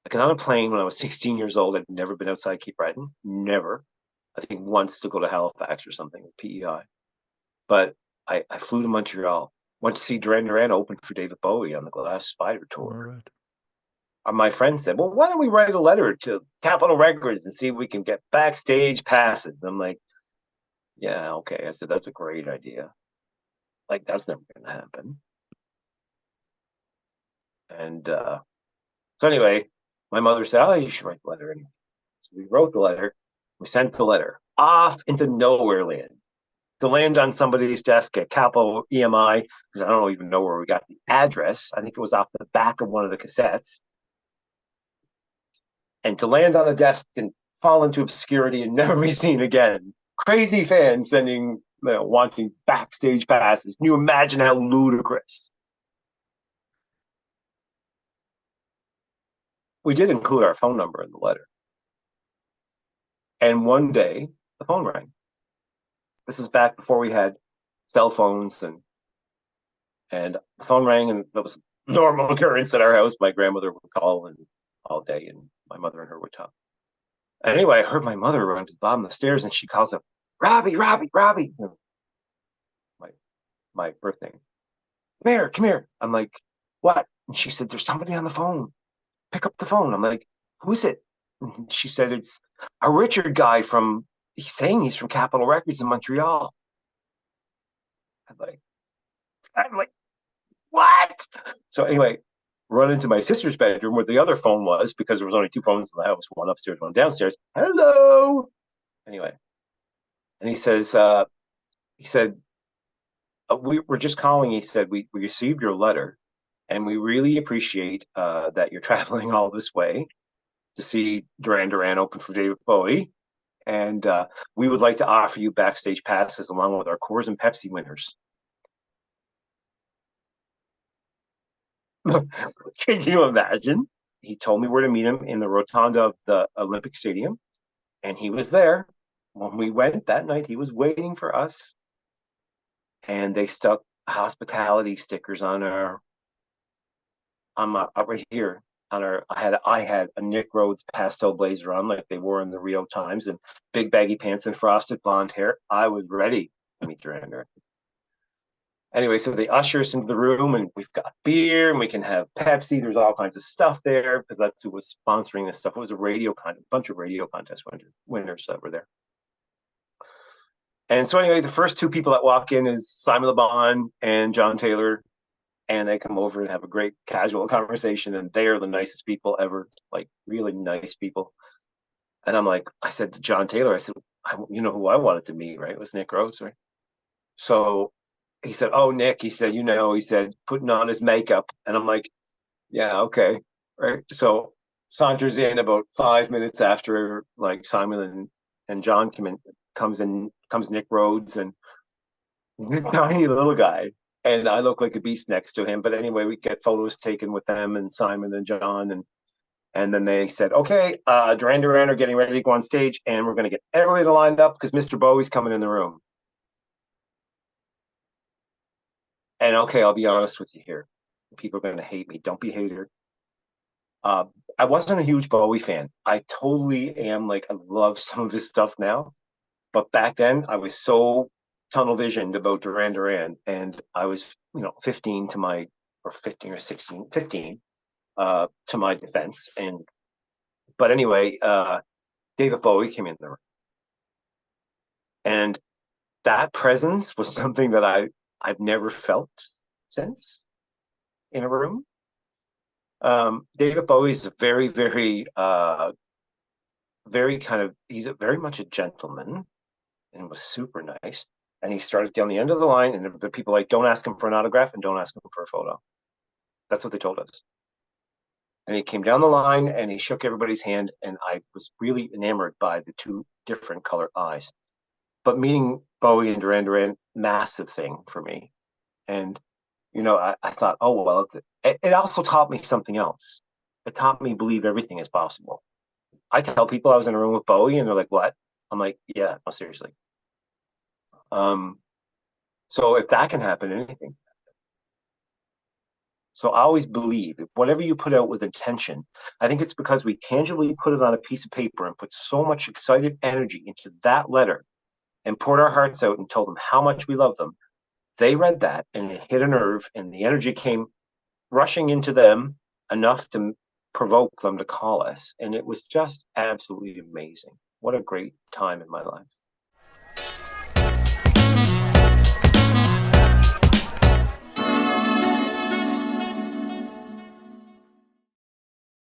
I got on a plane when I was 16 years old. I'd never been outside Cape Breton. Never. I think once to go to Halifax or something, PEI. But I flew to Montreal. Went to see Duran Duran open for David Bowie on the Glass Spider All tour. right. My friend said, "Well, why don't we write a letter to Capitol Records and see if we can get backstage passes?" I'm like, "Yeah, okay." I said, "That's a great idea. Like, that's never going to happen." And so anyway, my mother said, "Oh, you should write the letter." Anyway. So we wrote the letter. We sent the letter off into nowhere land to land on somebody's desk at Capital EMI, because I don't even know where we got the address. I think it was off the back of one of the cassettes. And to land on the desk and fall into obscurity and never be seen again. Crazy fans sending, wanting backstage passes. Can you imagine how ludicrous? We did include our phone number in the letter. And one day, the phone rang. This is back before we had cell phones, and the phone rang, and that was normal occurrence at our house. My grandmother would call and all day, and my mother and her would talk. Anyway, I heard my mother run to the bottom of the stairs, and she calls up, "Robbie, Robbie, Robbie," my my birth name. "Come here, come here." I'm like, "What?" And she said, "There's somebody on the phone. Pick up the phone." I'm like, "Who's it?" And she said, "It's a Richard guy from. He's saying he's from Capitol Records in Montreal." I'm like, I'm like, "What?" So anyway, run into my sister's bedroom where the other phone was, because there was only two phones in the house, one upstairs, one downstairs. "Hello." Anyway, and he said, we're just calling. He said, we received your letter, and we really appreciate that you're traveling all this way to see Duran Duran open for David Bowie. And we would like to offer you backstage passes along with our Coors and Pepsi winners." Can you imagine? He told me where to meet him in the rotunda of the Olympic Stadium, and he was there. When we went that night, he was waiting for us, and they stuck hospitality stickers on my right here on our. I had a Nick Rhodes pastel blazer on like they wore in the Rio Times, and big baggy pants and frosted blonde hair. I was ready to meet Duran. Anyway, so they usher us into the room, and we've got beer, and we can have Pepsi. There's all kinds of stuff there because that's who was sponsoring this stuff. It was a bunch of radio contest winners that were there. And so anyway, the first two people that walk in is Simon LeBon and John Taylor, and they come over and have a great casual conversation, and they are the nicest people ever, like really nice people. And I said to John Taylor, I said, "You know who I wanted to meet, right? It was Nick Rhodes, right?" So he said, "Oh, Nick," he said, he said, putting on his makeup. And I'm like, "Yeah, okay." Right. So saunters in about 5 minutes after like Simon and John comes Nick Rhodes, and he's this tiny little guy. And I look like a beast next to him. But anyway, we get photos taken with them and Simon and John. And then they said, "Okay, Duran Duran are getting ready to go on stage, and we're going to get everybody lined up because Mr. Bowie's coming in the room." And okay, I'll be honest with you here. People are going to hate me. Don't be a hater. Uh, I wasn't a huge Bowie fan. I totally am. Like, I love some of his stuff now. But back then, I was so tunnel visioned about Duran Duran. And I was, 15 to my, or 15 or 16, 15 to my defense. But anyway, David Bowie came in the room. And that presence was something that I've never felt since in a room. David Bowie's a very, very, very kind of, he's very much a gentleman and was super nice. And he started down the end of the line, and the people like, "Don't ask him for an autograph and don't ask him for a photo." That's what they told us. And he came down the line and he shook everybody's hand, and I was really enamored by the two different color eyes. But meeting Bowie and Duran Duran, massive thing for me. And I thought, oh well, it also taught me something else. It taught me believe everything is possible. I tell people I was in a room with Bowie, and they're like, "What?" I'm like, "Yeah, no, seriously." Um, so if that can happen, anything. So I always believe if whatever you put out with intention, I think it's because we tangibly put it on a piece of paper and put so much excited energy into that letter and poured our hearts out and told them how much we love them. They read that and it hit a nerve, and the energy came rushing into them enough to provoke them to call us. And it was just absolutely amazing. What a great time in my life.